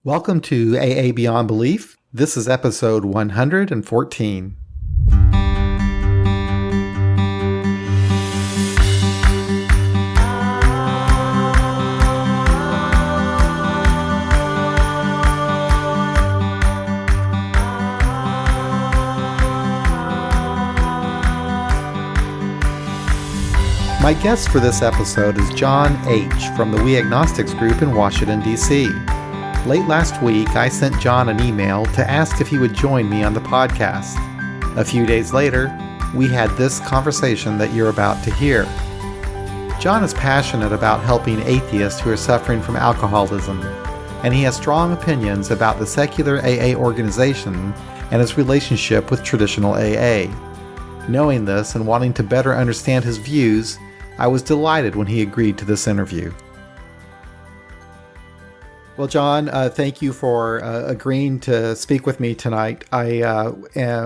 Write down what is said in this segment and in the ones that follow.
Welcome to AA Beyond Belief. This is episode 114. My guest for this episode is John H. from the We Agnostics Group in Washington, D.C. Late last week, I sent John an email to ask if he would join me on the podcast. A few days later, we had this conversation that you're about to hear. John is passionate about helping atheists who are suffering from alcoholism, and he has strong opinions about the secular AA organization and its relationship with traditional AA. Knowing this and wanting to better understand his views, I was delighted when he agreed to this interview. Well, John, thank you for agreeing to speak with me tonight. I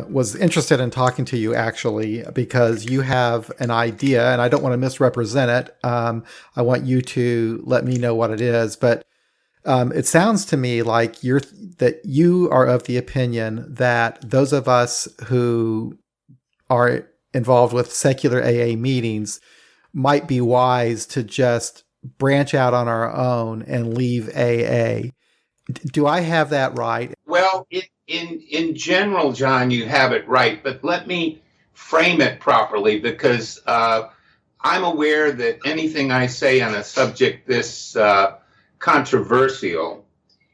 was interested in talking to you, actually, because you have an idea, and I don't want to misrepresent it. I want you to let me know what it is. But it sounds to me like you are of the opinion that those of us who are involved with secular AA meetings might be wise to just branch out on our own and leave AA. Do I have that right? Well, in general, John, you have it right, but let me frame it properly because I'm aware that anything I say on a subject this controversial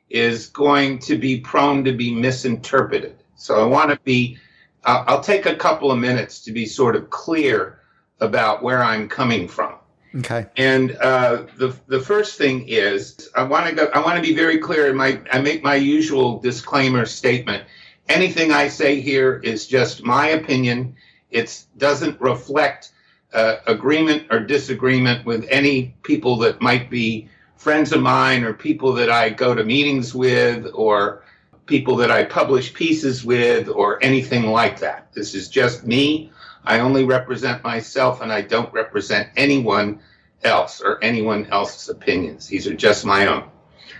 is going to be prone to be misinterpreted. So I want to be, I'll take a couple of minutes to be sort of clear about where I'm coming from. Okay. And the first thing is I want to be very clear. I make my usual disclaimer statement. Anything I say here is just my opinion. It doesn't reflect agreement or disagreement with any people that might be friends of mine or people that I go to meetings with or people that I publish pieces with or anything like that. This is just me. I only represent myself, and I don't represent anyone else or anyone else's opinions. These are just my own.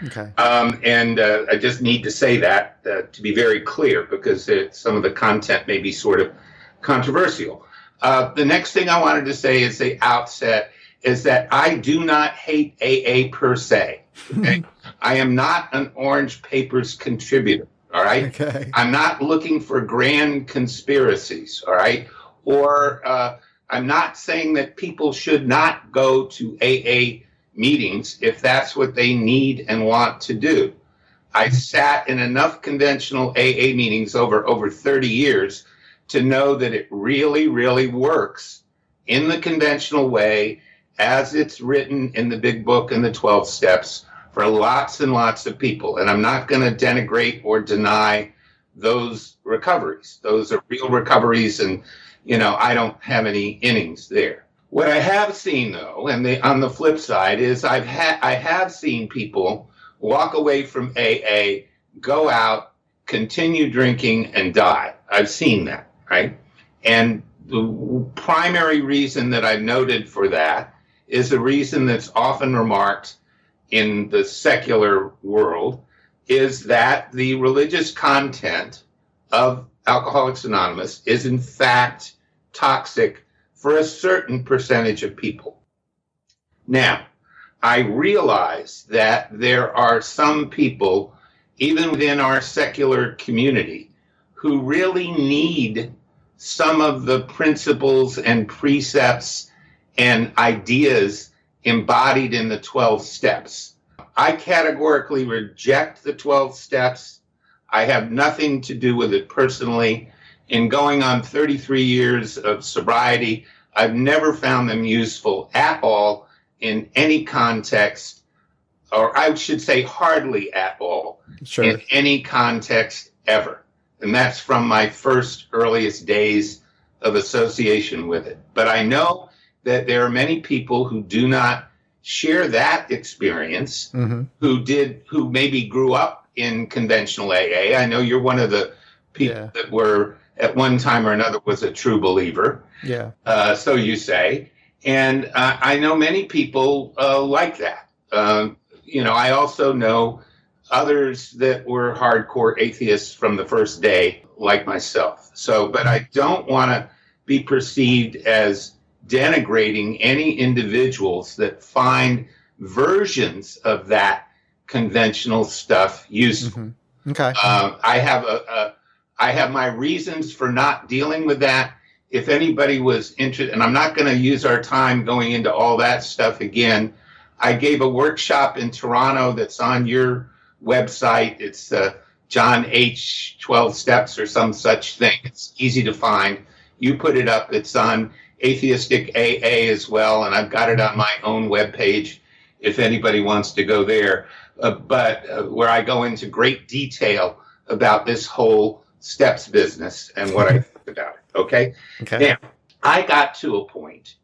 Okay. And I just need to say that to be very clear because some of the content may be sort of controversial. The next thing I wanted to say at the outset is that I do not hate AA per se. Okay? I am not an Orange Papers contributor. All right. Okay. I'm not looking for grand conspiracies. All right. Or I'm not saying that people should not go to AA meetings if that's what they need and want to do. I sat in enough conventional AA meetings over 30 years to know that it really, really works in the conventional way as it's written in the big book and the 12 steps for lots and lots of people. And I'm not going to denigrate or deny those recoveries. Those are real recoveries, and I don't have any innings there. What I have seen, though, and on the flip side, is I have seen people walk away from AA, go out, continue drinking, and die. I've seen that, right? And the primary reason that I've noted for that is a reason that's often remarked in the secular world, is that the religious content of Alcoholics Anonymous is in fact toxic for a certain percentage of people. Now, I realize that there are some people, even within our secular community, who really need some of the principles and precepts and ideas embodied in the 12 steps. I categorically reject the 12 steps. I have nothing to do with it personally. In going on 33 years of sobriety, I've never found them useful at all in any context, or I should say hardly at all, Sure. in any context ever. And that's from my first earliest days of association with it. But I know that there are many people who do not share that experience, who maybe grew up in conventional AA. I know you're one of the people that were at one time or another was a true believer. Yeah. So you say. And I know many people like that. I also know others that were hardcore atheists from the first day, like myself. So, but I don't want to be perceived as denigrating any individuals that find versions of that conventional stuff useful. Mm-hmm. Okay. I have my reasons for not dealing with that. If anybody was interested, and I'm not going to use our time going into all that stuff again. I gave a workshop in Toronto that's on your website. It's John H. 12 Steps or some such thing. It's easy to find. You put it up. It's on Atheistic AA as well, and I've got it on my own webpage if anybody wants to go there. But where I go into great detail about this whole steps business and what I think about it. Okay? Now, I got to a point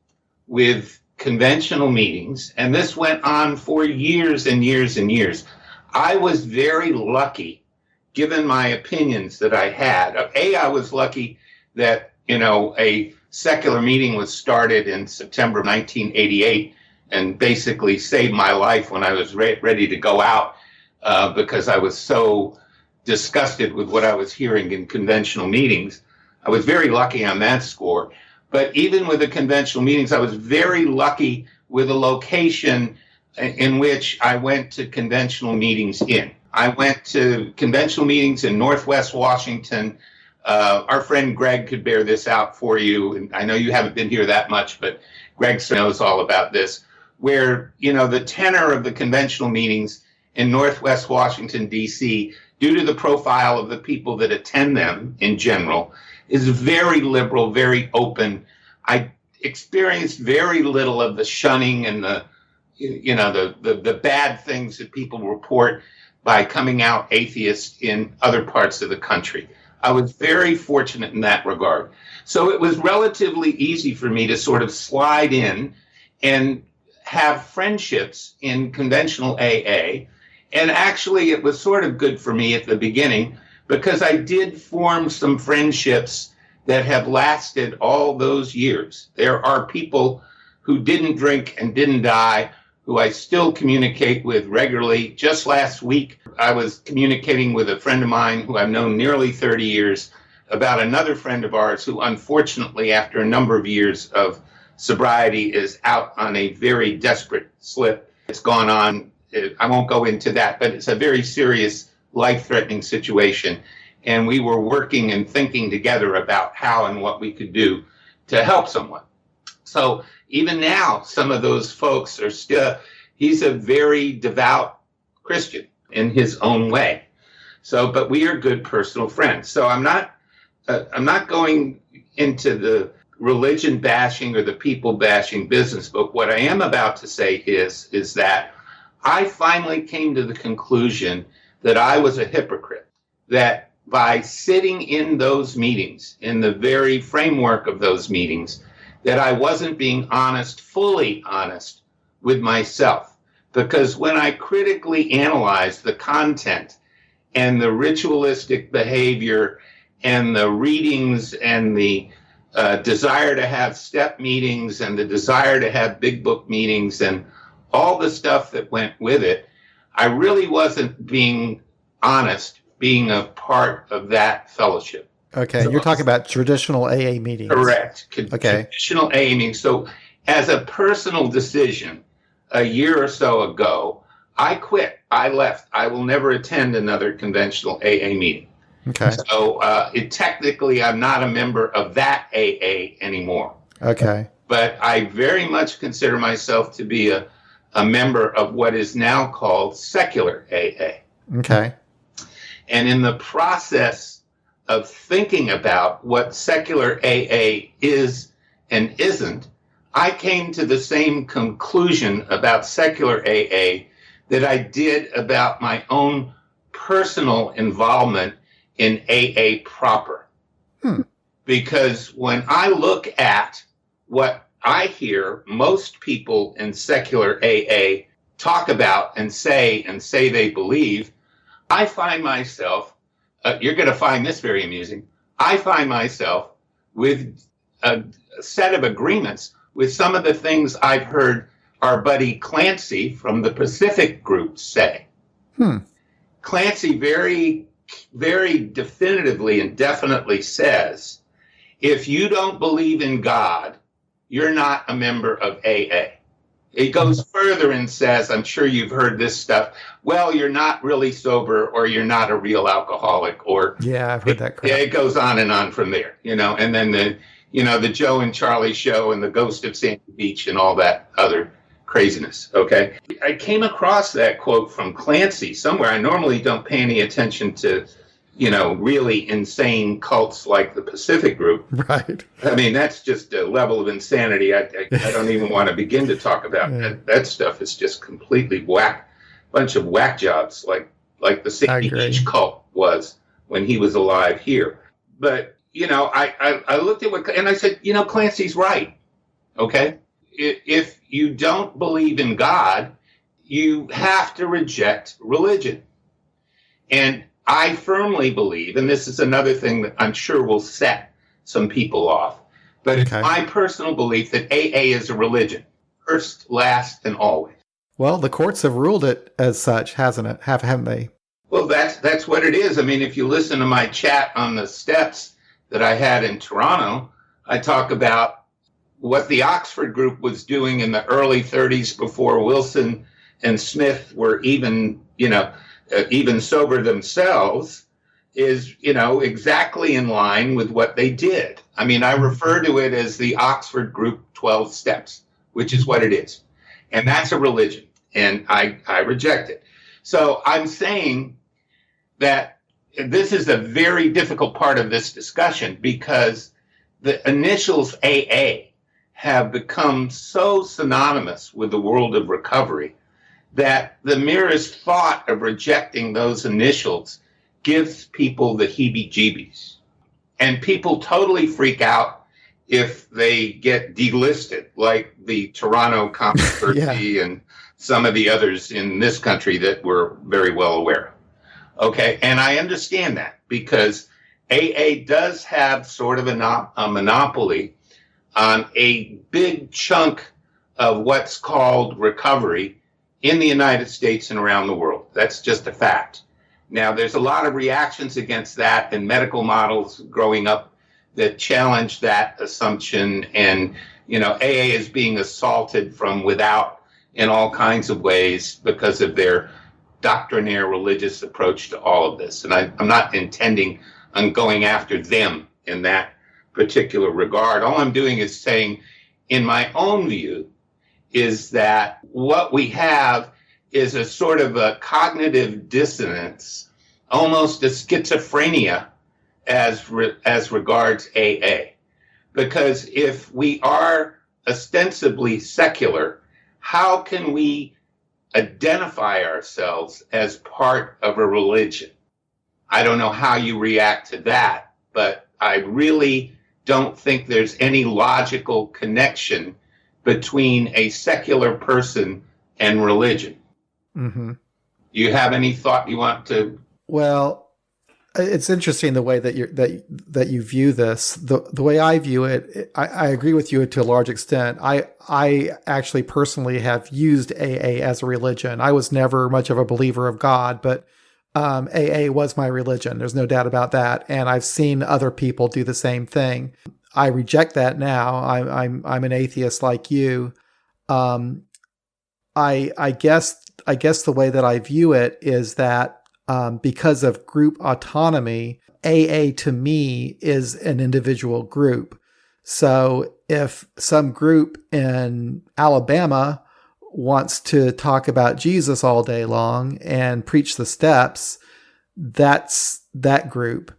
with conventional meetings, and this went on for years and years and years. I was very lucky, given my opinions that I had. I was lucky that, a secular meeting was started in September of 1988 and basically saved my life when I was ready to go out because I was so disgusted with what I was hearing in conventional meetings. I was very lucky on that score. But even with the conventional meetings, I was very lucky with a location in which I went to conventional meetings in. I went to conventional meetings in Northwest Washington. Our friend Greg could bear this out for you. And I know you haven't been here that much, but Greg knows all about this, where, the tenor of the conventional meetings in Northwest Washington, D.C., due to the profile of the people that attend them in general, is very liberal, very open. I experienced very little of the shunning and the bad things that people report by coming out atheist in other parts of the country. I was very fortunate in that regard. So it was relatively easy for me to sort of slide in and have friendships in conventional AA. And actually, it was sort of good for me at the beginning because I did form some friendships that have lasted all those years. There are people who didn't drink and didn't die, who I still communicate with regularly. Just last week, I was communicating with a friend of mine who I've known nearly 30 years about another friend of ours who, unfortunately, after a number of years of sobriety, is out on a very desperate slip. It's gone on. I won't go into that, but it's a very serious, life-threatening situation. And we were working and thinking together about how and what we could do to help someone. So even now, some of those folks are still, he's a very devout Christian in his own way. So, but we are good personal friends. So I'm not going into the religion bashing or the people bashing business, but what I am about to say is that I finally came to the conclusion that I was a hypocrite, that by sitting in those meetings, in the very framework of those meetings, that I wasn't being honest, fully honest with myself. Because when I critically analyzed the content and the ritualistic behavior and the readings and the desire to have step meetings and the desire to have big book meetings and all the stuff that went with it, I really wasn't being honest, being a part of that fellowship. Okay, so, you're talking about traditional AA meetings. Correct. Okay. Traditional AA meetings. So as a personal decision, a year or so ago, I quit. I left. I will never attend another conventional AA meeting. Okay. So technically, I'm not a member of that AA anymore. Okay. But I very much consider myself to be a member of what is now called secular AA. Okay. And in the process of thinking about what secular AA is and isn't, I came to the same conclusion about secular AA that I did about my own personal involvement in AA proper. Because when I look at what I hear most people in secular AA talk about and say they believe, I find myself, you're going to find this very amusing, I find myself with a set of agreements with some of the things I've heard our buddy Clancy from the Pacific Group say. Clancy very, very definitively and definitely says, if you don't believe in God, you're not a member of AA. It goes further and says, I'm sure you've heard this stuff, well, you're not really sober, or you're not a real alcoholic, or Yeah, I've heard that crap. it goes on and on from there, and then the Joe and Charlie show and the Ghost of Sandy Beach and all that other craziness. Okay. I came across that quote from Clancy somewhere. I normally don't pay any attention to, really insane cults like the Pacific Group. Right. I mean, that's just a level of insanity I don't even want to begin to talk about. Yeah. That stuff is just completely bunch of whack jobs, like the Sandy Beach cult was when he was alive here. But, I looked at and I said, Clancy's right. Okay. If you don't believe in God, you have to reject religion. And I firmly believe, and this is another thing that I'm sure will set some people off, but it's my personal belief that AA is a religion, first, last, and always. Well, the courts have ruled it as such, haven't they? Well, that's what it is. I mean, if you listen to my chat on the steps that I had in Toronto, I talk about what the Oxford group was doing in the early 30s before Wilson and Smith were even sober themselves is, exactly in line with what they did. I mean, I refer to it as the Oxford Group 12 Steps, which is what it is. And that's a religion. And I reject it. So I'm saying that this is a very difficult part of this discussion because the initials AA have become so synonymous with the world of recovery that the merest thought of rejecting those initials gives people the heebie-jeebies. And people totally freak out if they get delisted, like the Toronto controversy and some of the others in this country that we're very well aware of. Okay, and I understand that because AA does have sort of a monopoly on a big chunk of what's called recovery in the United States and around the world. That's just a fact. Now, there's a lot of reactions against that and medical models growing up that challenge that assumption. And, AA is being assaulted from without in all kinds of ways because of their doctrinaire religious approach to all of this. And I'm not intending on going after them in that particular regard. All I'm doing is saying, in my own view, is that what we have is a sort of a cognitive dissonance, almost a schizophrenia as regards AA. Because if we are ostensibly secular, how can we identify ourselves as part of a religion? I don't know how you react to that, but I really don't think there's any logical connection between a secular person and religion. Mm-hmm. Do you have any thought you want to? Well, it's interesting the way that you view this. The way I view it, I agree with you to a large extent. I actually personally have used AA as a religion. I was never much of a believer of God, but AA was my religion. There's no doubt about that. And I've seen other people do the same thing. I reject that now. I'm an atheist like you. I guess the way that I view it is that because of group autonomy, AA to me is an individual group. So if some group in Alabama wants to talk about Jesus all day long and preach the steps, that's that group.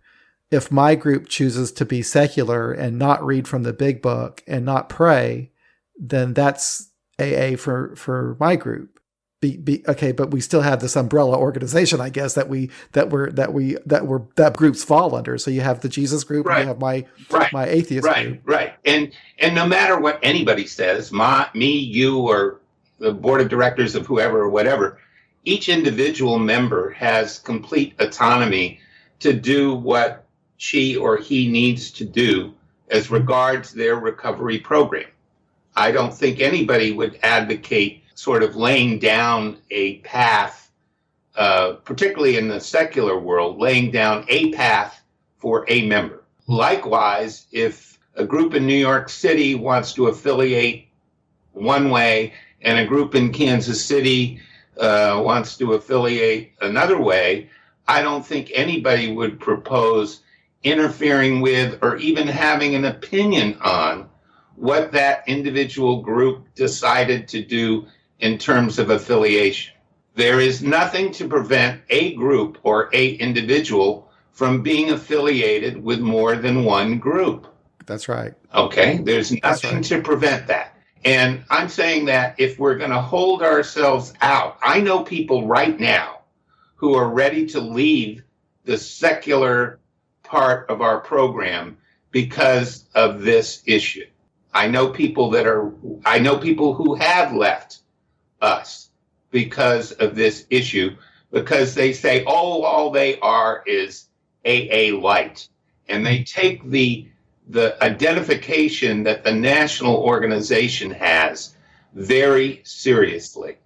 If my group chooses to be secular and not read from the big book and not pray, then that's AA for my group. Okay, but we still have this umbrella organization, I guess, that groups fall under. So you have the Jesus group, and you have my atheist group. Right. And no matter what anybody says, me, you, or the board of directors of whoever or whatever, each individual member has complete autonomy to do what she or he needs to do as regards their recovery program. I don't think anybody would advocate sort of laying down a path particularly in the secular world, laying down a path for a member. Likewise, if a group in New York City wants to affiliate one way and a group in Kansas City wants to affiliate another way, I don't think anybody would propose interfering with or even having an opinion on what that individual group decided to do in terms of affiliation. There is nothing to prevent a group or a individual from being affiliated with more than one group. That's right. Okay, there's nothing to prevent that. And I'm saying that if we're going to hold ourselves out, I know people right now who are ready to leave the secular part of our program because of this issue. I know people who have left us because of this issue, because they say, oh, all they are is AA light. And they take the identification that the national organization has very seriously.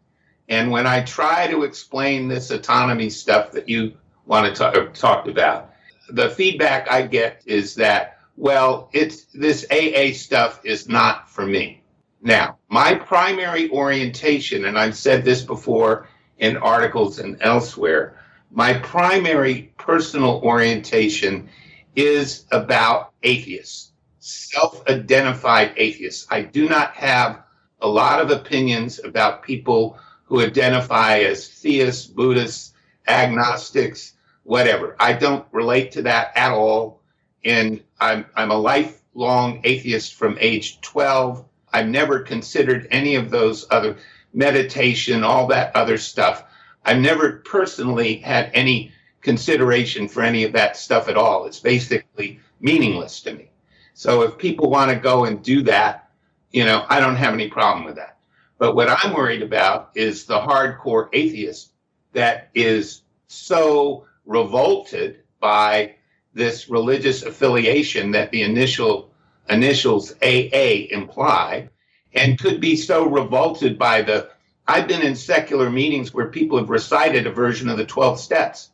And when I try to explain this autonomy stuff that you want to talk about, the feedback I get is that, well, this AA stuff is not for me. Now, my primary orientation, and I've said this before in articles and elsewhere, my primary personal orientation is about atheists, self-identified atheists. I do not have a lot of opinions about people who identify as theists, Buddhists, agnostics, whatever. I don't relate to that at all. And I'm a lifelong atheist from age 12. I've never considered any of those other meditation, all that other stuff. I've never personally had any consideration for any of that stuff at all. It's basically meaningless to me. So if people want to go and do that, I don't have any problem with that. But what I'm worried about is the hardcore atheist that is so revolted by this religious affiliation that the initials AA imply, and could be so revolted by I've been in secular meetings where people have recited a version of the 12 steps.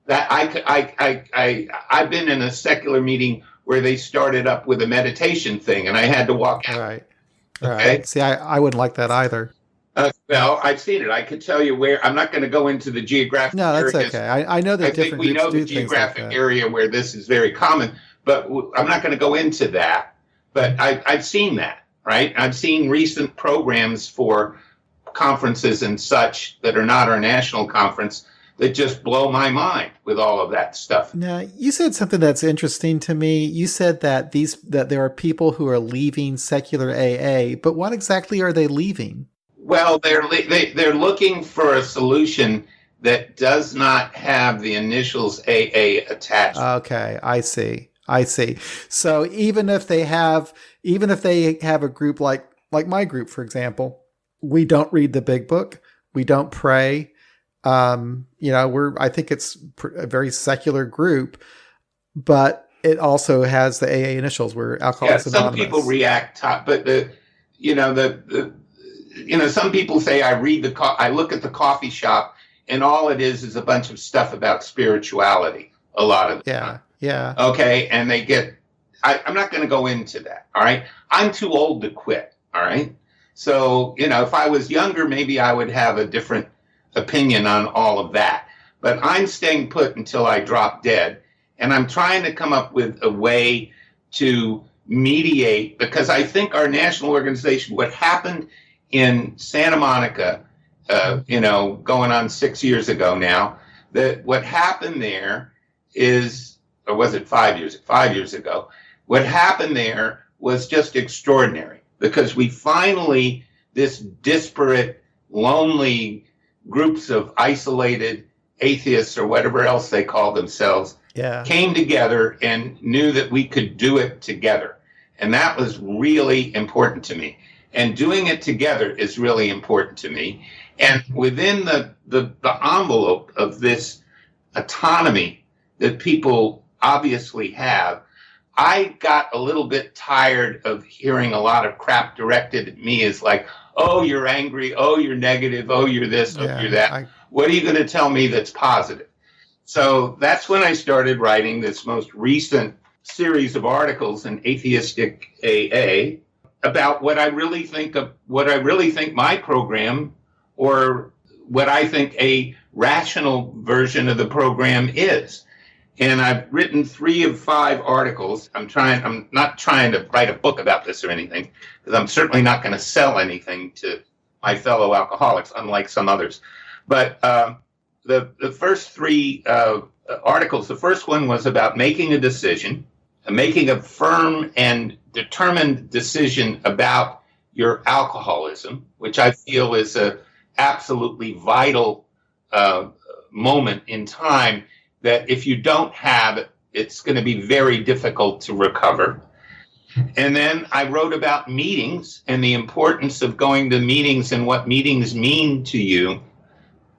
That I've been in a secular meeting where they started up with a meditation thing, and I had to walk out. Right. Okay. See, I wouldn't like that either. Well, I've seen it. I could tell you where. I'm not going to go into the geographic. No, that's areas. okay. I know that different groups do things like that. I think we know the geographic area where this is very common, but I'm not going to go into that. But I've seen that, right? I've seen recent programs for conferences and such that are not our national conference that just blow my mind with all of that stuff. Now, you said something that's interesting to me. You said that there are people who are leaving secular AA, but what exactly are they leaving? Well, they're looking for a solution that does not have the initials AA attached. Okay, I see. So even if they have a group like my group, for example, we don't read the big book, we don't pray. I think it's a very secular group, but it also has the AA initials. We're Alcoholics Anonymous. Some people react, but some people say I look at the coffee shop and all it is a bunch of stuff about spirituality. A lot of the time. Yeah. Okay, and I'm not going to go into that. All right, I'm too old to quit. All right, so if I was younger, maybe I would have a different opinion on all of that. But I'm staying put until I drop dead, and I'm trying to come up with a way to mediate, because I think our national organization, what happened in Santa Monica, going on 6 years ago now, that what happened there is, or was it 5 years? 5 years ago, what happened there was just extraordinary, because we finally, this disparate, lonely groups of isolated atheists or whatever else they call themselves came together and knew that we could do it together. And that was really important to me. And doing it together is really important to me. And within the envelope of this autonomy that people obviously have, I got a little bit tired of hearing a lot of crap directed at me as like, oh, you're angry, oh, you're negative, oh, you're this, oh, you're that. What are you going to tell me that's positive? So that's when I started writing this most recent series of articles in Atheistic AA about what I really think my program, or what I think a rational version of the program is. And I've written 3 of 5 articles. I'm not trying to write a book about this or anything, because I'm certainly not going to sell anything to my fellow alcoholics, unlike some others. But the first 3 articles, the first one was about making a decision, making a firm and determined decision about your alcoholism, which I feel is a absolutely vital moment in time, that if you don't have it, it's going to be very difficult to recover. And then I wrote about meetings and the importance of going to meetings and what meetings mean to you,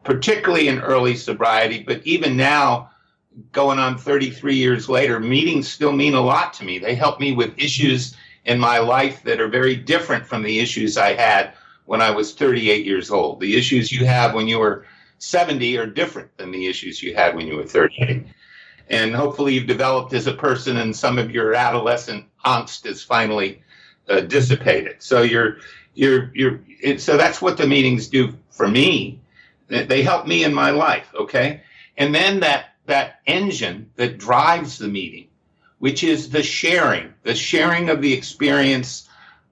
particularly in early sobriety. But even now, going on 33 years later, meetings still mean a lot to me. They help me with issues in my life that are very different from the issues I had when I was 38 years old. The issues you have when you were 70 are different than the issues you had when you were 38. And hopefully you've developed as a person, and some of your adolescent angst is finally dissipated. So so that's what the meetings do for me. They help me in my life, okay? And then that engine that drives the meeting, which is the sharing of the experience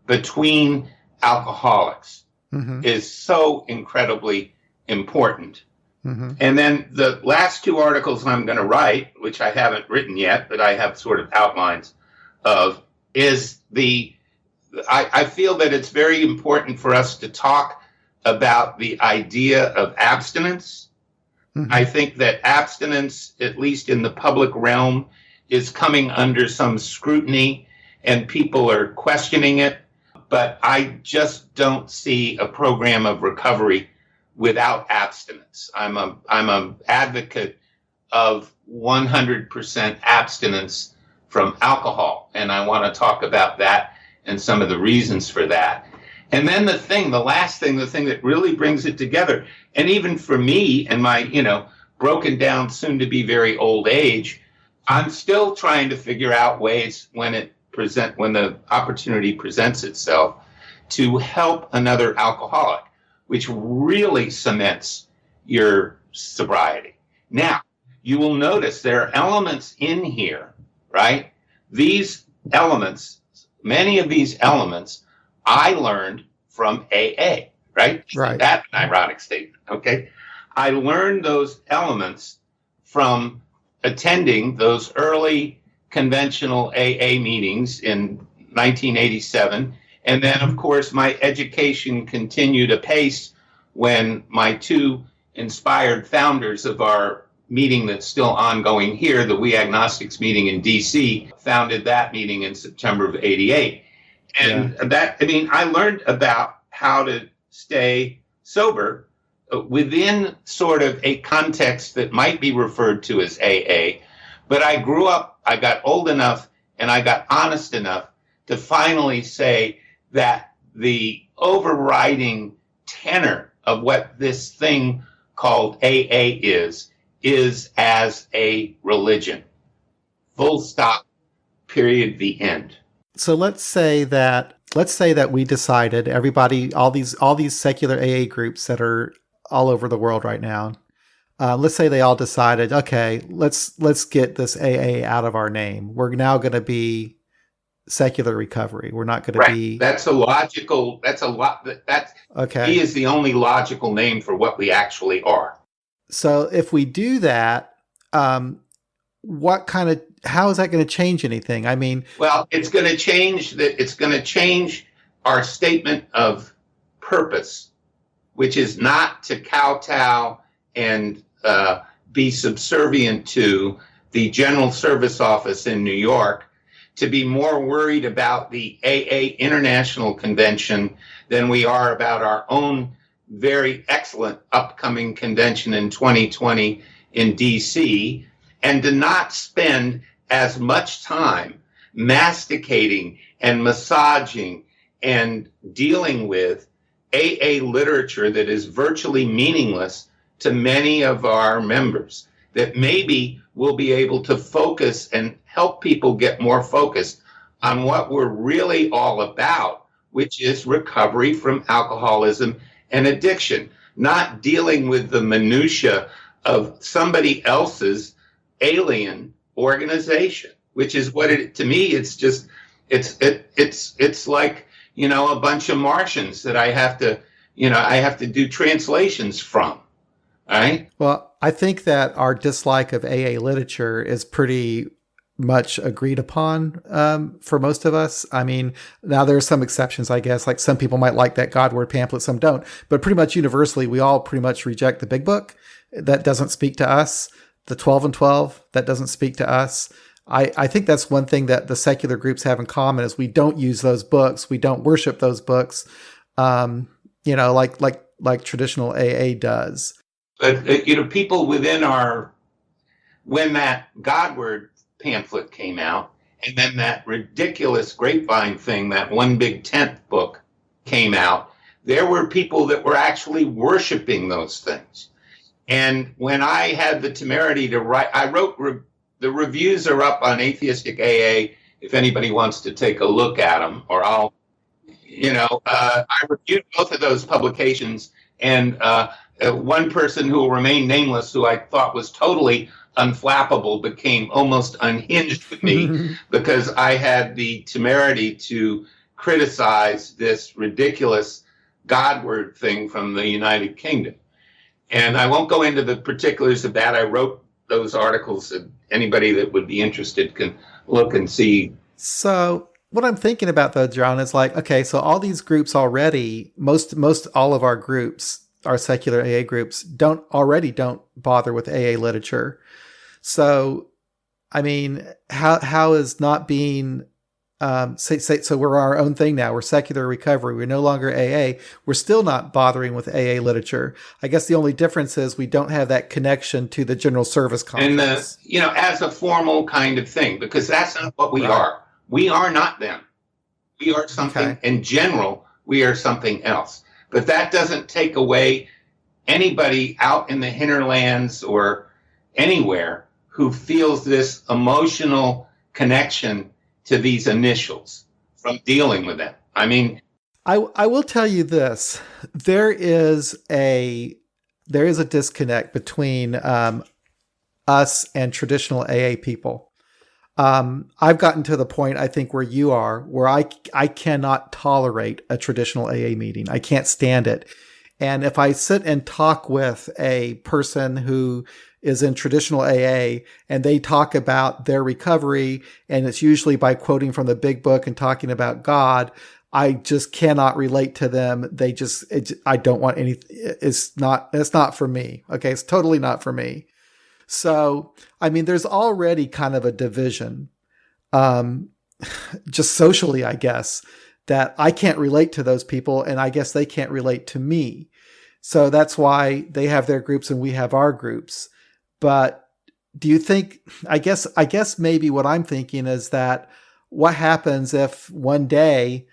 between alcoholics, is so incredibly important. And then the last 2 articles I'm going to write, which I haven't written yet, but I have sort of outlines of, is I feel that it's very important for us to talk about the idea of abstinence. I think that abstinence, at least in the public realm, is coming under some scrutiny, and people are questioning it. But I just don't see a program of recovery without abstinence. I'm an advocate of 100% abstinence from alcohol, and I want to talk about that and some of the reasons for that. And then the thing that really brings it together, and even for me and my, broken down, soon to be very old age, I'm still trying to figure out ways when the opportunity presents itself to help another alcoholic, which really cements your sobriety. Now, you will notice there are elements in here, right? These elements, many of these elements, I learned from AA, right? Right. That's an ironic statement, okay? I learned those elements from attending those early conventional AA meetings in 1987. And then, of course, my education continued apace when my 2 inspired founders of our meeting that's still ongoing here, the We Agnostics meeting in D.C., founded that meeting in September of 88. And I learned about how to stay sober within sort of a context that might be referred to as AA. But I grew up, I got old enough, and I got honest enough to finally say that the overriding tenor of what this thing called AA is as a religion. Full stop, period, the end. So let's say that we decided, everybody, all these secular AA groups that are all over the world right now, let's say they all decided, okay, let's get this AA out of our name. We're now going to be secular recovery. We're not going to be. Okay. He is the only logical name for what we actually are. So if we do that, how is that going to change anything? I mean, well, it's going to change our statement of purpose, which is not to kowtow and be subservient to the General Service Office in New York, to be more worried about the AA International Convention than we are about our own very excellent upcoming convention in 2020 in DC, and to not spend as much time masticating and massaging and dealing with AA literature that is virtually meaningless to many of our members that maybe we'll be able to focus and help people get more focused on what we're really all about, which is recovery from alcoholism and addiction, not dealing with the minutia of somebody else's alien organization, which is what it, to me, it's just, it's like, a bunch of Martians that I have to do translations from. All right. Well, I think that our dislike of AA literature is pretty much agreed upon for most of us. I mean, now there are some exceptions, I guess. Like some people might like that God Word pamphlet, some don't. But pretty much universally, we all pretty much reject the big book. That doesn't speak to us. The 12 and 12, that doesn't speak to us. I think that's one thing that the secular groups have in common is we don't use those books. We don't worship those books, like traditional AA does. But, people within when that God Word pamphlet came out, and then that ridiculous grapevine thing, that One Big Tent book came out, there were people that were actually worshiping those things. And when I had the temerity to write, I wrote, the reviews are up on Atheistic AA, if anybody wants to take a look at them, or I reviewed both of those publications, and one person who will remain nameless, who I thought was totally unflappable, became almost unhinged with me because I had the temerity to criticize this ridiculous God Word thing from the United Kingdom. And I won't go into the particulars of that. I wrote those articles that anybody that would be interested can look and see. So what I'm thinking about though, John, is like, okay, so all these groups already, most all of our groups, our secular AA groups don't bother with AA literature. So, I mean, how is not being, so we're our own thing now. We're secular recovery. We're no longer AA. We're still not bothering with AA literature. I guess the only difference is we don't have that connection to the General Service Conference. And, as a formal kind of thing, because that's not what we are. We are not them. We are something, in general, we are something else. But that doesn't take away anybody out in the hinterlands or anywhere who feels this emotional connection to these initials from dealing with them. I mean, I will tell you this: there is a disconnect between us and traditional AA people. I've gotten to the point, I think, where you are, where I cannot tolerate a traditional AA meeting. I can't stand it. And if I sit and talk with a person who is in traditional AA and they talk about their recovery, and it's usually by quoting from the big book and talking about God, I just cannot relate to them. I don't want anything. It's not for me. Okay. It's totally not for me. So, I mean, there's already kind of a division, just socially, I guess, that I can't relate to those people, and I guess they can't relate to me. So that's why they have their groups and we have our groups. But do you think, I guess maybe what I'm thinking is that what happens if one day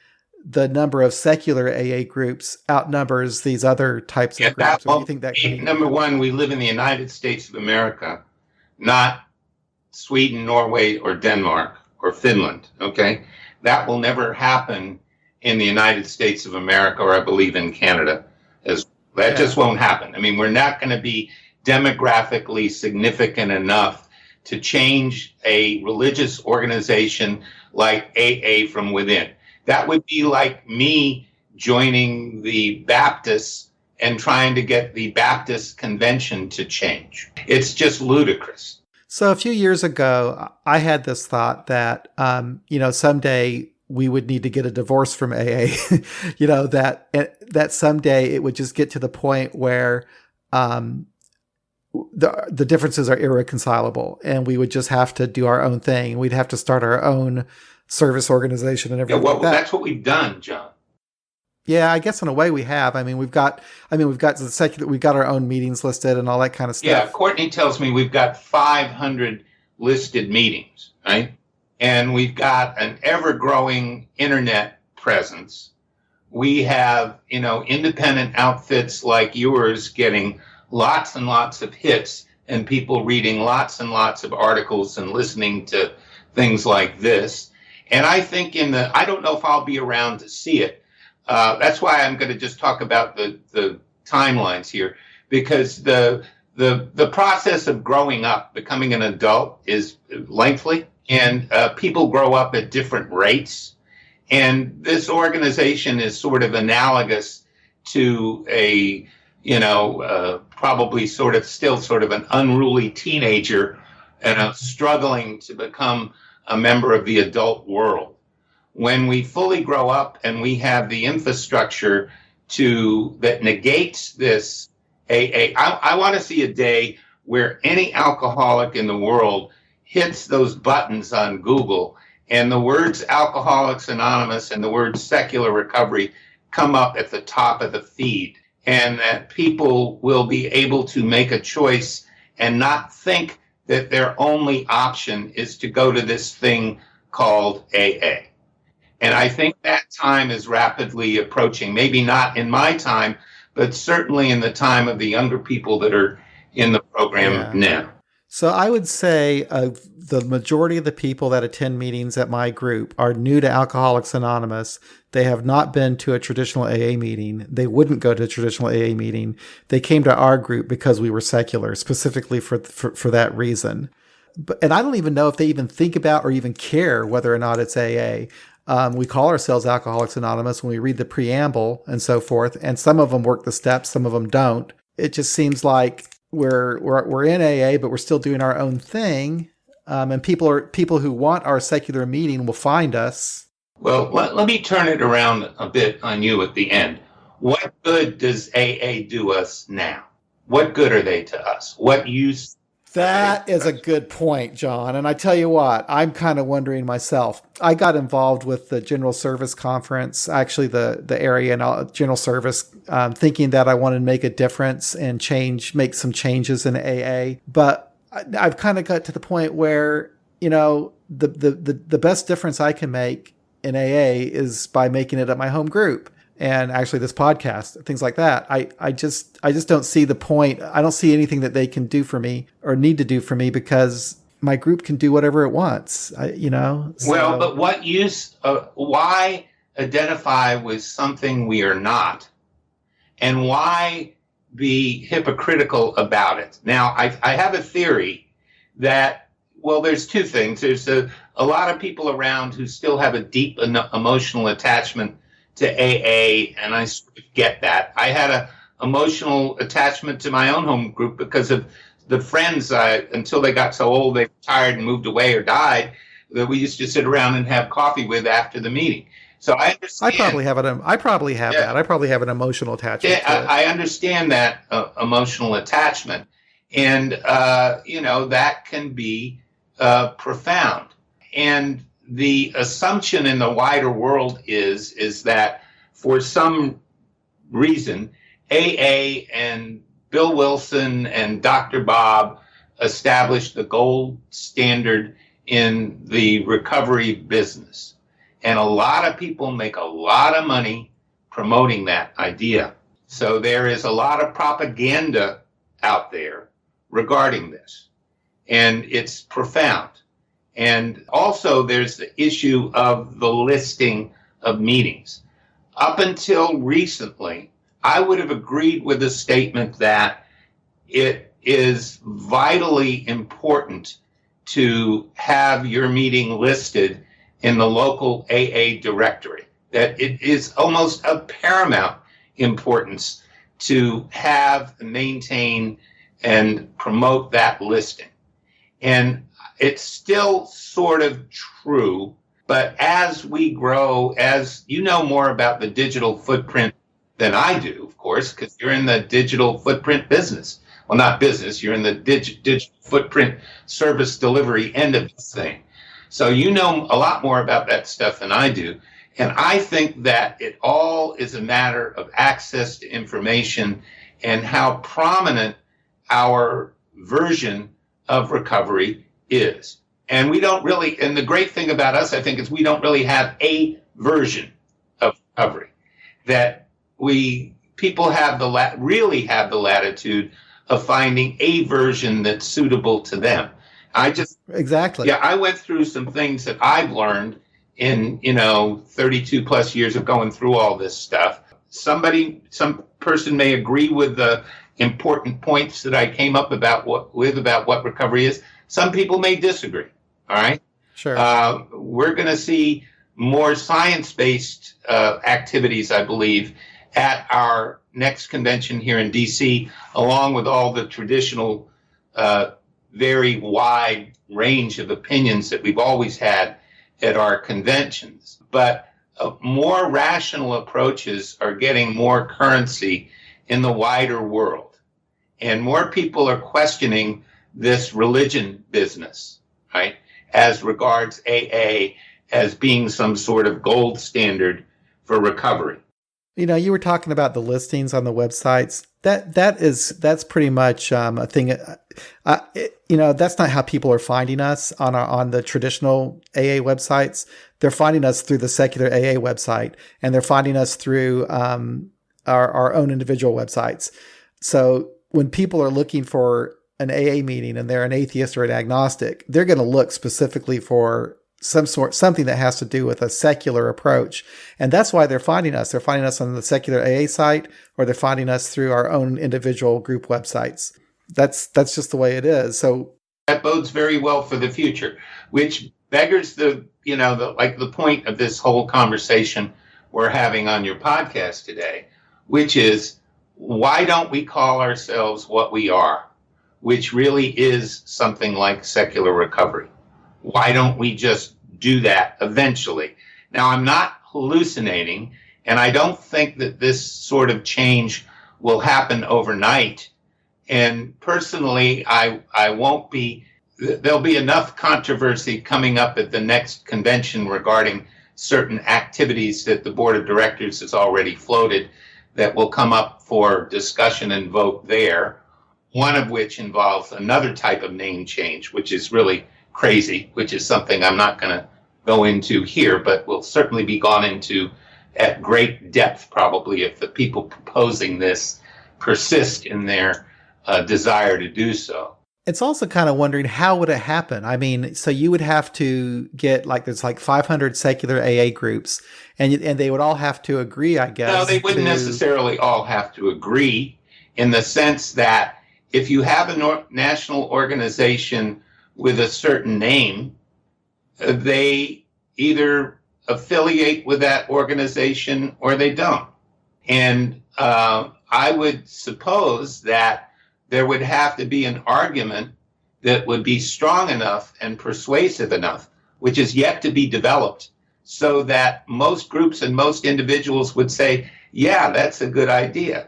the number of secular AA groups outnumbers these other types of groups? Or do you think that could be? Number one, we live in the United States of America, not Sweden, Norway, or Denmark, or Finland, okay? That will never happen in the United States of America, or I believe in Canada. That just won't happen. I mean, we're not going to be demographically significant enough to change a religious organization like AA from within. That would be like me joining the Baptists and trying to get the Baptist convention to change. It's just ludicrous. So a few years ago, I had this thought that, someday we would need to get a divorce from AA, that someday it would just get to the point where the differences are irreconcilable, and we would just have to do our own thing. We'd have to start our own service organization and everything like that. That's what we've done, John. Yeah, I guess in a way we have. We've got the secular, we've got our own meetings listed and all that kind of stuff. Yeah, Courtney tells me we've got 500 listed meetings, right? And we've got an ever-growing internet presence. We have, independent outfits like yours getting lots and lots of hits and people reading lots and lots of articles and listening to things like this. And I think I don't know if I'll be around to see it. That's why I'm going to just talk about the timelines here, because the process of growing up, becoming an adult, is lengthy, and people grow up at different rates. And this organization is sort of analogous to probably still sort of an unruly teenager and struggling to become a member of the adult world. When we fully grow up and we have the infrastructure that negates this AA, I want to see a day where any alcoholic in the world hits those buttons on Google and the words Alcoholics Anonymous and the words secular recovery come up at the top of the feed, and that people will be able to make a choice and not think that their only option is to go to this thing called AA. And I think that time is rapidly approaching, maybe not in my time, but certainly in the time of the younger people that are in the program now. So I would say the majority of the people that attend meetings at my group are new to Alcoholics Anonymous. They have not been to a traditional AA meeting. They wouldn't go to a traditional AA meeting. They came to our group because we were secular, specifically for that reason. And I don't even know if they even think about or even care whether or not it's AA. We call ourselves Alcoholics Anonymous when we read the preamble and so forth. And some of them work the steps, some of them don't. It just seems like we're in AA, but we're still doing our own thing. And people who want our secular meeting will find us. Well, let me turn it around a bit on you at the end. What good does AA do us now? What good are they to us? What use? That is a good point, John. And I tell you what, I'm kind of wondering myself. I got involved with the General Service Conference, actually the area and General Service, thinking that I wanted to make a difference and make some changes in AA. But I've kind of got to the point where, the best difference I can make in AA is by making it at my home group. And actually this podcast, things like that. I just don't see the point. I don't see anything that they can do for me or need to do for me because my group can do whatever it wants, So. Well, but what use, why identify with something we are not? And why be hypocritical about it? Now, I have a theory that, well, there's two things. There's a lot of people around who still have a deep emotional attachment to AA, and I sort of get that. I had an emotional attachment to my own home group because of the friends, until they got so old, they retired and moved away or died, that we used to sit around and have coffee with after the meeting. So I understand. I probably have that. I probably have an emotional attachment. Yeah, I understand that emotional attachment, and that can be profound. And the assumption in the wider world is that for some reason, AA and Bill Wilson and Dr. Bob established the gold standard in the recovery business. And a lot of people make a lot of money promoting that idea. So there is a lot of propaganda out there regarding this, and it's profound. And also there's the issue of the listing of meetings. Up until recently, I would have agreed with the statement that it is vitally important to have your meeting listed in the local AA directory, that it is almost of paramount importance to have, maintain, and promote that listing. And it's still sort of true, but as we grow, as you know more about the digital footprint than I do, of course, because you're in the digital footprint business. Well, not business, you're in the digital footprint service delivery end of this thing. So you know a lot more about that stuff than I do. And I think that it all is a matter of access to information and how prominent our version of recovery is. And we don't really, and the great thing about us, I think, is we don't really have a version of recovery. That people really have the latitude of finding a version that's suitable to them. Exactly. I went through some things that I've learned in, 32 plus years of going through all this stuff. Some person may agree with the important points that I came up about what recovery is. Some people may disagree. All right. Sure. We're going to see more science-based activities, I believe, at our next convention here in DC, along with all the traditional, very wide range of opinions that we've always had at our conventions. But more rational approaches are getting more currency in the wider world. And more people are questioning this religion business, right, as regards AA as being some sort of gold standard for recovery. You were talking about the listings on the websites. That's pretty much a thing. That's not how people are finding us on the traditional AA websites. They're finding us through the secular AA website, and they're finding us through our own individual websites. So when people are looking for an AA meeting and they're an atheist or an agnostic, they're going to look specifically for something that has to do with a secular approach. And that's why they're finding us. They're finding us on the secular AA site, or they're finding us through our own individual group websites. That's just the way it is. So that bodes very well for the future, which beggars the point of this whole conversation we're having on your podcast today, which is, why don't we call ourselves what we are, which really is something like secular recovery? Why don't we just do that eventually? Now, I'm not hallucinating, and I don't think that this sort of change will happen overnight. And personally, I won't be, there'll be enough controversy coming up at the next convention regarding certain activities that the board of directors has already floated that will come up for discussion and vote there. One of which involves another type of name change, which is really crazy, which is something I'm not going to go into here, but will certainly be gone into at great depth probably if the people proposing this persist in their desire to do so. It's also kind of wondering, how would it happen? I mean, so you would have to get there's 500 secular AA groups, and they would all have to agree, I guess. No, they wouldn't necessarily all have to agree, in the sense that if you have a national organization with a certain name, they either affiliate with that organization or they don't. And I would suppose that there would have to be an argument that would be strong enough and persuasive enough, which is yet to be developed, so that most groups and most individuals would say, yeah, that's a good idea.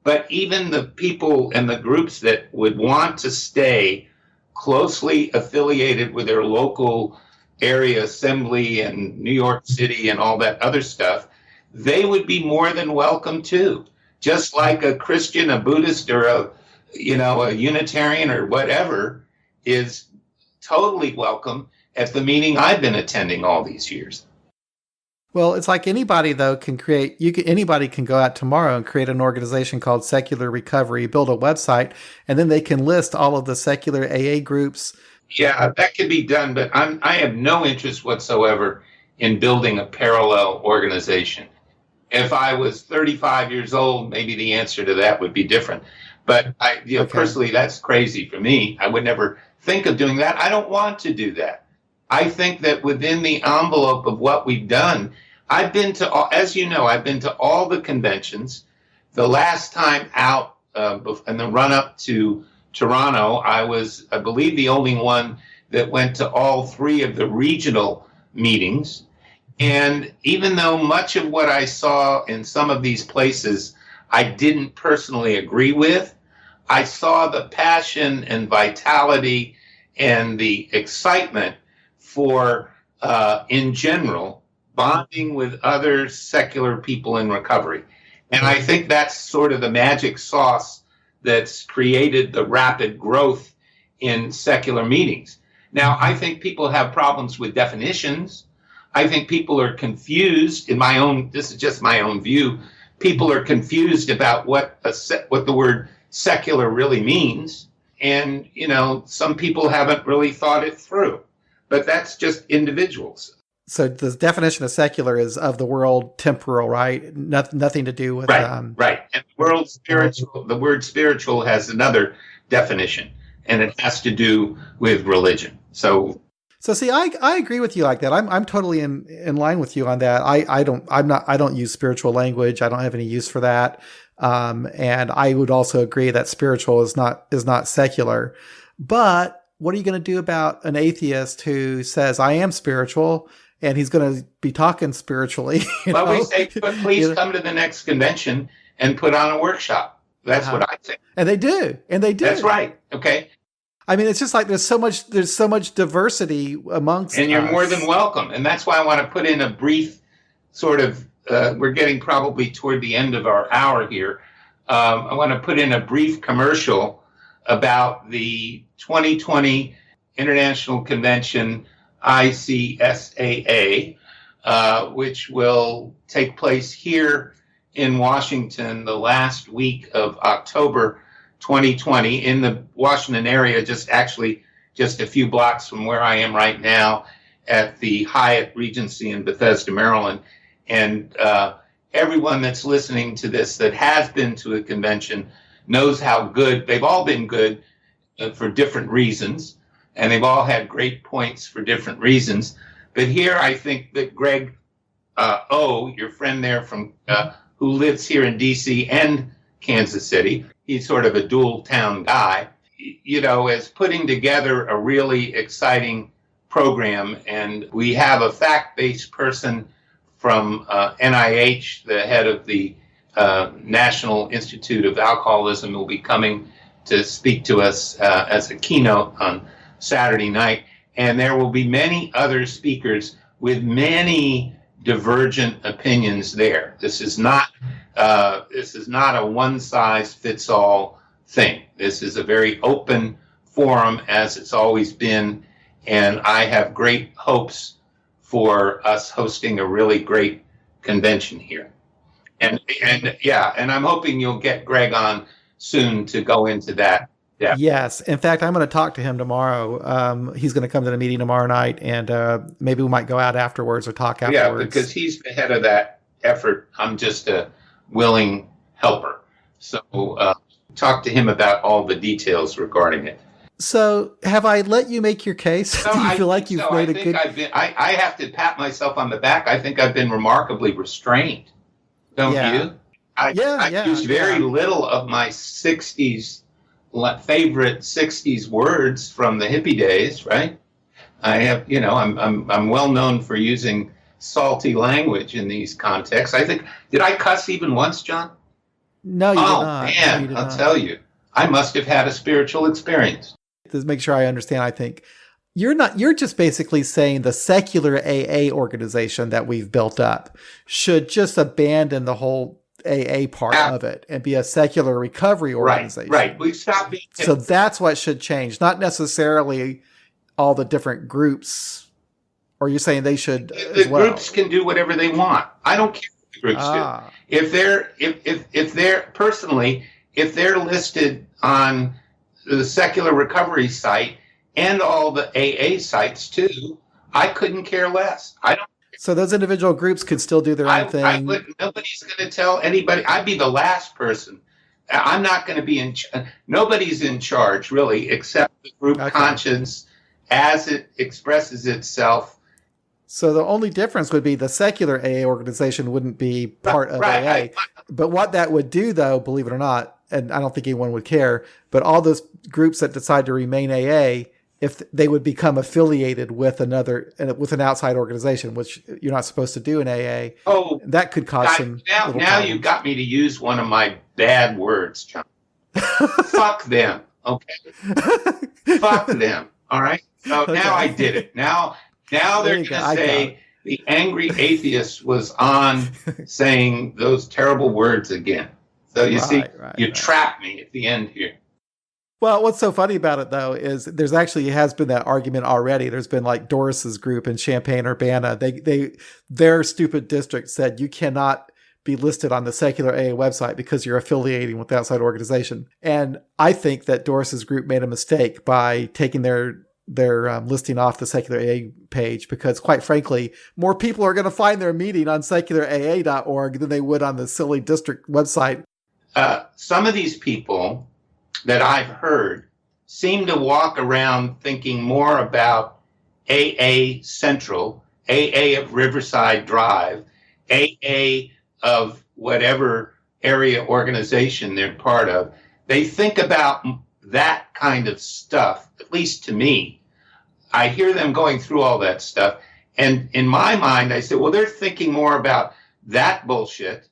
But even the people and the groups that would want to stay closely affiliated with their local area assembly and New York City and all that other stuff, they would be more than welcome too. Just like a Christian, a Buddhist, or a Unitarian or whatever is totally welcome at the meeting I've been attending all these years. Well, it's like anybody, though, anybody can go out tomorrow and create an organization called Secular Recovery, build a website, and then they can list all of the secular AA groups. Yeah, that could be done, but I have no interest whatsoever in building a parallel organization. If I was 35 years old, maybe the answer to that would be different. But personally, that's crazy for me. I would never think of doing that. I don't want to do that. I think that within the envelope of what we've done, I've been to all the conventions. The last time out in the run-up to Toronto, I was, I believe, the only one that went to all three of the regional meetings. And even though much of what I saw in some of these places I didn't personally agree with, I saw the passion and vitality and the excitement for, in general, bonding with other secular people in recovery. And I think that's sort of the magic sauce that's created the rapid growth in secular meetings. Now, I think people have problems with definitions. I think people are confused. This is just my own view. People are confused about what the word secular really means. And, some people haven't really thought it through. But that's just individuals. So the definition of secular is of the world, temporal, right? Nothing to do with... Right. And the word spiritual has another definition, and it has to do with religion. So see, I agree with you like that. I'm totally in line with you on that. I don't use spiritual language. I don't have any use for that. And I would also agree that spiritual is not secular. But what are you going to do about an atheist who says, I am spiritual, and he's going to be talking spiritually? We say, but please come to the next convention and put on a workshop. That's what I think. And they do. That's right. Okay. I mean, it's just like there's so much diversity amongst And you're us. more than welcome. And that's why I want to put in a brief sort of, we're getting probably toward the end of our hour here. I want to put in a brief commercial about the 2020 International Convention ICSAA, which will take place here in Washington the last week of October 2020 in the Washington area, just a few blocks from where I am right now at the Hyatt Regency in Bethesda, Maryland. And everyone that's listening to this that has been to a convention knows how good, they've all been good for different reasons, and they've all had great points for different reasons. But here I think that Greg your friend there from who lives here in DC and Kansas City, he's sort of a dual town guy, is putting together a really exciting program. And we have a fact-based person from NIH, the head of the National Institute of Alcoholism, will be coming to speak to us as a keynote on Saturday night. And there will be many other speakers with many divergent opinions there. This is not a one-size-fits-all thing. This is a very open forum, as it's always been, and I have great hopes for us hosting a really great convention here. And I'm hoping you'll get Greg on soon to go into that. Yeah. Yes. In fact, I'm going to talk to him tomorrow. He's going to come to the meeting tomorrow night, and maybe we might go out afterwards or talk afterwards. Yeah, because he's the head of that effort. I'm just a willing helper. So talk to him about all the details regarding it. So have I let you make your case? No, Do you feel like you've made a good... I have to pat myself on the back. I think I've been remarkably restrained. Don't you? I use very little of my 60s favorite 60s words from the hippie days, right? I have, I'm well known for using salty language in these contexts. I think, did I cuss even once, John? No, you did not. Man, I'll tell you, I must have had a spiritual experience. To make sure I understand, I think you're just basically saying the secular AA organization that we've built up should just abandon the whole AA part of it and be a secular recovery organization. Right. We stop being. So that's what should change, not necessarily all the different groups. Or you're saying they should the groups can do whatever they want. I don't care what the groups do. If they're listed on the secular recovery site and all the AA sites too, I couldn't care less. I don't. So those individual groups could still do their own thing. Nobody's going to tell anybody. I'd be the last person. I'm not going to be nobody's in charge, really, except the group conscience as it expresses itself. So the only difference would be the secular AA organization wouldn't be part of AA. But what that would do, though, believe it or not, and I don't think anyone would care, but all those groups that decide to remain AA, if they would become affiliated with an outside organization, which you're not supposed to do in AA, that could cause some. Now you got me to use one of my bad words, John. Fuck them, okay? Fuck them, all right? So now I did it. Now they're going to say the angry atheist was on saying those terrible words again. So you you trapped me at the end here. Well, what's so funny about it, though, is there's actually has been that argument already. There's been like Doris's group in Champaign-Urbana. Their stupid district said you cannot be listed on the secular AA website because you're affiliating with the outside organization. And I think that Doris's group made a mistake by taking their listing off the secular AA page, because quite frankly, more people are going to find their meeting on secularaa.org than they would on the silly district website. Some of these people that I've heard seem to walk around thinking more about AA Central, AA of Riverside Drive, AA of whatever area organization they're part of. They think about that kind of stuff, at least to me. I hear them going through all that stuff. And in my mind, I say, well, they're thinking more about that bullshit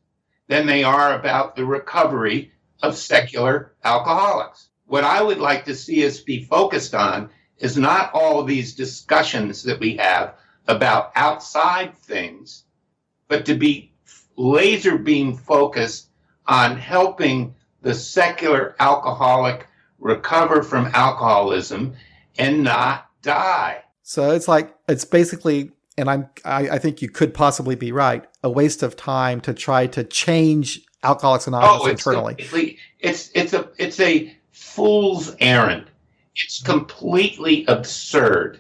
than they are about the recovery of secular alcoholics. What I would like to see us be focused on is not all these discussions that we have about outside things, but to be laser beam focused on helping the secular alcoholic recover from alcoholism and not die. So it's basically, and I think you could possibly be right, a waste of time to try to change Alcoholics Anonymous internally. It's a fool's errand. It's completely absurd.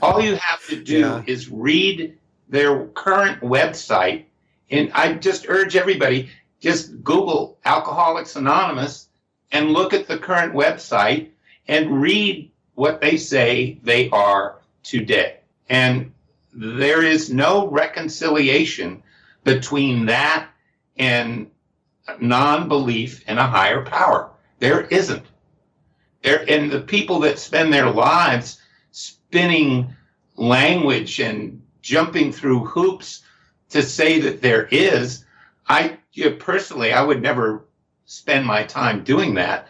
All you have to do is read their current website, and I just urge everybody, just Google Alcoholics Anonymous and look at the current website and read what they say they are today. And there is no reconciliation between that and non-belief in a higher power. There isn't. And the people that spend their lives spinning language and jumping through hoops to say that there is, personally, I would never spend my time doing that.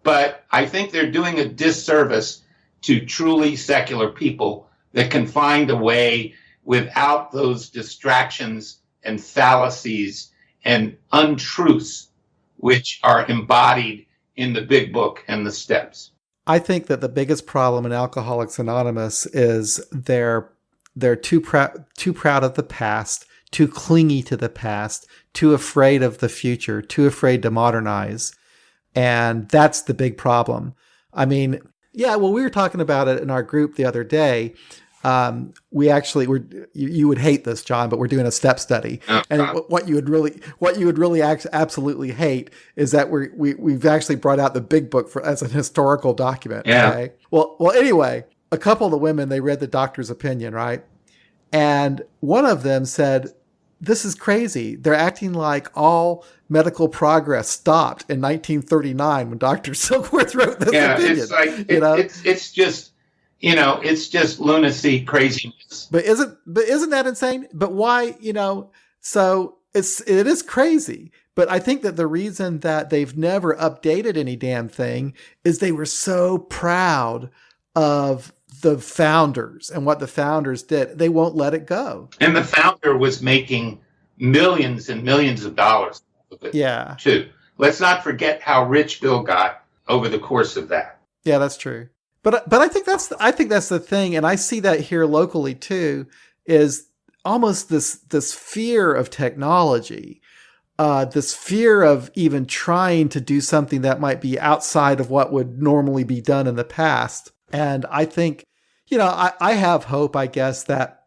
But I think they're doing a disservice to truly secular people that can find a way without those distractions and fallacies and untruths which are embodied in the big book and the steps. I think that the biggest problem in Alcoholics Anonymous is they're too proud of the past, too clingy to the past, too afraid of the future, too afraid to modernize. And that's the big problem. I mean, yeah, well, we were talking about it in our group the other day. We actually you would hate this, John, but we're doing a step study. And what you would really absolutely hate is that we've actually brought out the big book as an historical document. Yeah. Okay? Well, anyway, a couple of the women, they read the doctor's opinion, right? And one of them said, this is crazy. They're acting like all medical progress stopped in 1939 when Dr. Silkworth wrote this opinion. It's like, it's just lunacy, craziness. But isn't that insane? But why, so it is crazy. But I think that the reason that they've never updated any damn thing is they were so proud of the founders and what the founders did. They won't let it go. And the founder was making millions and millions of dollars with it, too. Let's not forget how rich Bill got over the course of that. Yeah, that's true. But I think that's the thing, and I see that here locally too, is almost this fear of technology, this fear of even trying to do something that might be outside of what would normally be done in the past. And I think, I have hope, I guess, that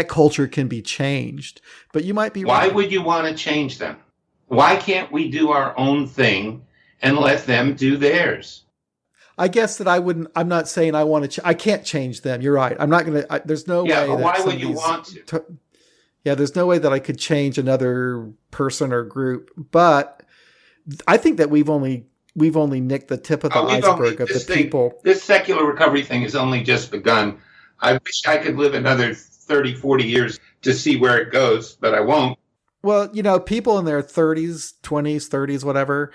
culture can be changed. But you might be right. Why right. would you want to change them? Why can't we do our own thing and let them do theirs? I guess that I'm not saying I want to, I can't change them. You're right. I'm not going to, there's no way. Yeah, but why would you want to? There's no way that I could change another person or group. But I think that we've only nicked the tip of the iceberg of the people. This secular recovery thing has only just begun. I wish I could live another 30, 40 years to see where it goes, but I won't. Well, people in their 30s, 20s, 30s, whatever.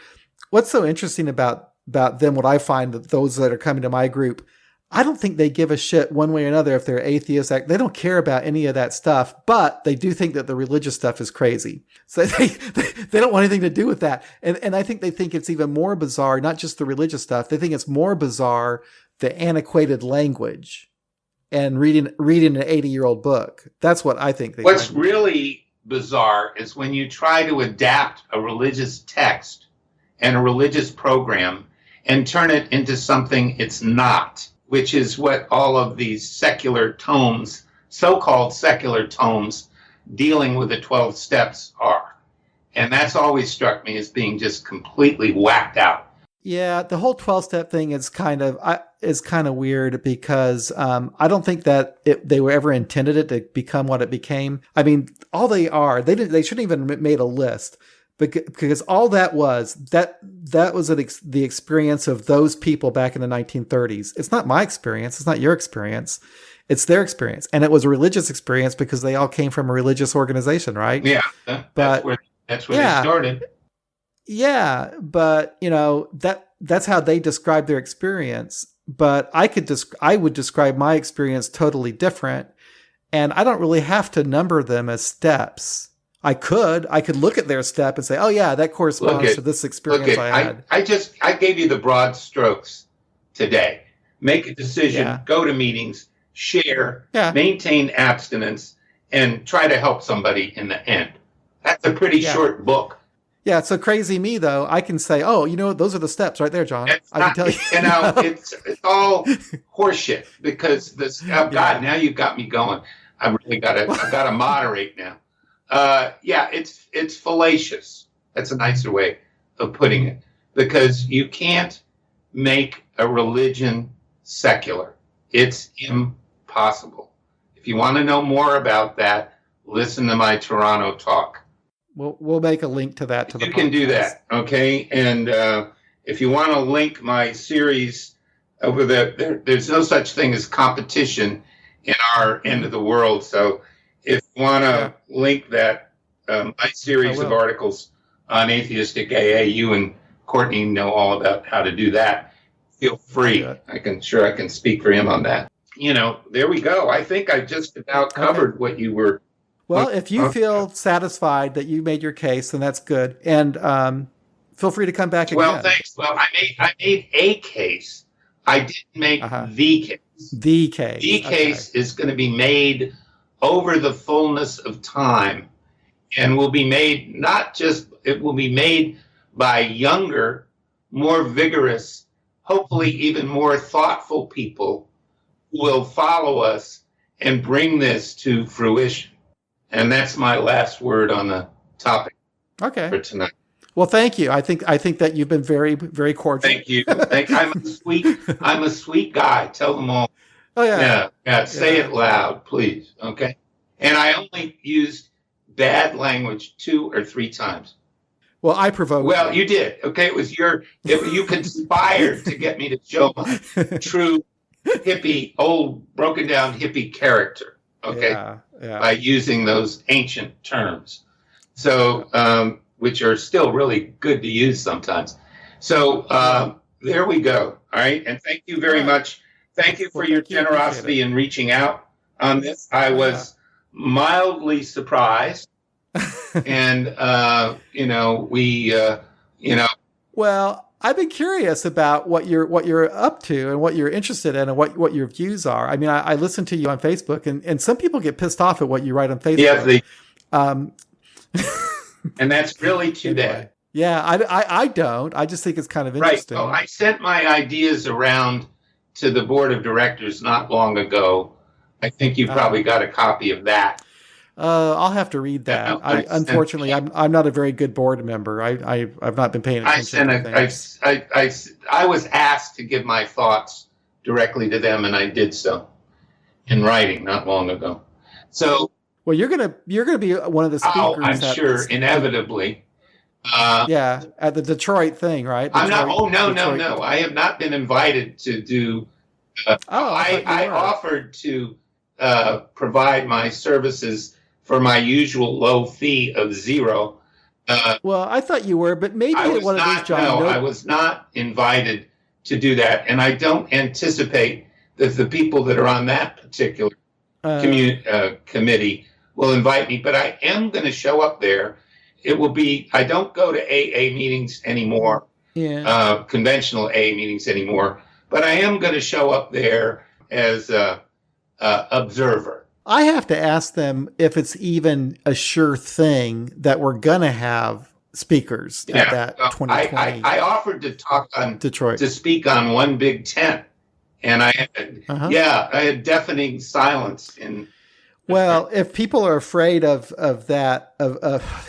What's so interesting about them, what I find, that those that are coming to my group, I don't think they give a shit one way or another if they're atheists. They don't care about any of that stuff, but they do think that the religious stuff is crazy. So they don't want anything to do with that. And I think they think it's even more bizarre, not just the religious stuff. They think it's more bizarre, the antiquated language and reading an 80-year-old book. That's what I think. What's really bizarre is when you try to adapt a religious text and a religious program and turn it into something it's not, which is what all of these secular tomes, so-called secular tomes, dealing with the 12 steps are. And that's always struck me as being just completely whacked out. Yeah, the whole 12-step thing is kind of weird because I don't think that they were ever intended it to become what it became. I mean, all they shouldn't even have made a list because all that was the experience of those people back in the 1930s. It's not my experience. It's not your experience. It's their experience. And it was a religious experience because they all came from a religious organization, right? Yeah, that's where they started. Yeah, but that's how they describe their experience. But I would describe my experience totally different, and I don't really have to number them as steps. I could look at their step and say, oh yeah, that corresponds to this experience I had. I gave you the broad strokes today. Make a decision, go to meetings, share, maintain abstinence, and try to help somebody in the end. That's a pretty short book. Yeah, so crazy me though, I can say, oh, those are the steps right there, John. I can tell you. It's all horseshit because God, now you've got me going. I've got to moderate now. It's fallacious. That's a nicer way of putting it, because you can't make a religion secular. It's impossible. If you want to know more about that, listen to my Toronto talk. We'll make a link to that. You can do that, okay? And if you want to link my series over there's no such thing as competition in our end of the world. So if you want to link that, my series of articles on atheistic AA, you and Courtney know all about how to do that. Feel free. I can speak for him on that. There we go. I think I just about covered what you were. Well, if you feel satisfied that you made your case, then that's good. And feel free to come back again. Well, thanks. Well, I made a case. I didn't make the case. The case. The case is going to be made over the fullness of time, and will be made it will be made by younger, more vigorous, hopefully even more thoughtful people who will follow us and bring this to fruition. And that's my last word on the topic for tonight. Well, thank you. I think that you've been very, very cordial. Thank you. I'm a sweet guy. Tell them all. Oh yeah. Yeah. Say it loud, please. Okay. And I only used bad language 2 or 3 times. Well, I provoked. Well, you did. Okay. It was you conspired to get me to show my true hippie, old broken down hippie character. Okay. By using those ancient terms. So, which are still really good to use sometimes. So, there we go. All right. And thank you very much. Thank you for your generosity in reaching out on this. I was mildly surprised. And, Well, I've been curious about what you're up to and what you're interested in and what your views are. I mean, I listen to you on Facebook, and some people get pissed off at what you write on Facebook. And that's really too bad. Yeah, I don't. I just think it's kind of interesting. Right. Well, I sent my ideas around to the board of directors not long ago. I think you probably got a copy of that. I'll have to read that. Unfortunately, I'm not a very good board member. I've not been paying attention to things. I was asked to give my thoughts directly to them, and I did so in writing not long ago. So, well, you're gonna be one of the speakers. Oh, I'm sure, inevitably. At the Detroit thing, right? I'm not. Oh no! I have not been invited to do. I offered to provide my services for my usual low fee of $0. Well, I thought you were, but maybe one of these jobs. No, I was not invited to do that, and I don't anticipate that the people that are on that particular committee will invite me. But I am going to show up there. It will be. I don't go to AA meetings anymore. Conventional AA meetings anymore. But I am going to show up there as a observer. I have to ask them if it's even a sure thing that we're going to have speakers at that 2020. I offered to talk on Detroit to speak on One Big Tent, and I had deafening silence. Well, if people are afraid of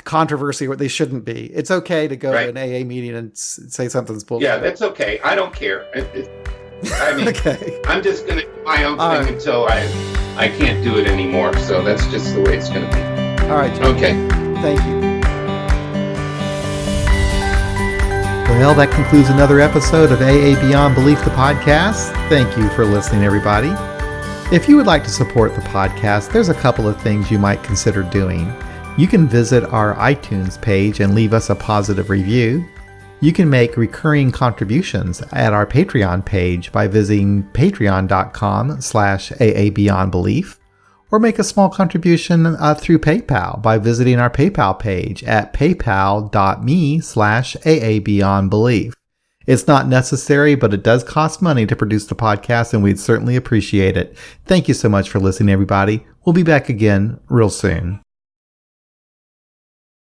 controversy, what they shouldn't be, it's okay to go to an AA meeting and say something's bullshit. Yeah, that's okay. I don't care. I mean, okay. I'm just going to do my own thing until I can't do it anymore. So that's just the way it's going to be. All right, John. Okay. Thank you. Well, that concludes another episode of AA Beyond Belief, the podcast. Thank you for listening, everybody. If you would like to support the podcast, there's a couple of things you might consider doing. You can visit our iTunes page and leave us a positive review. You can make recurring contributions at our Patreon page by visiting patreon.com/AABeyondBelief, or make a small contribution through PayPal by visiting our PayPal page at paypal.me/AABeyondBelief. It's not necessary, but it does cost money to produce the podcast, and we'd certainly appreciate it. Thank you so much for listening, everybody. We'll be back again real soon.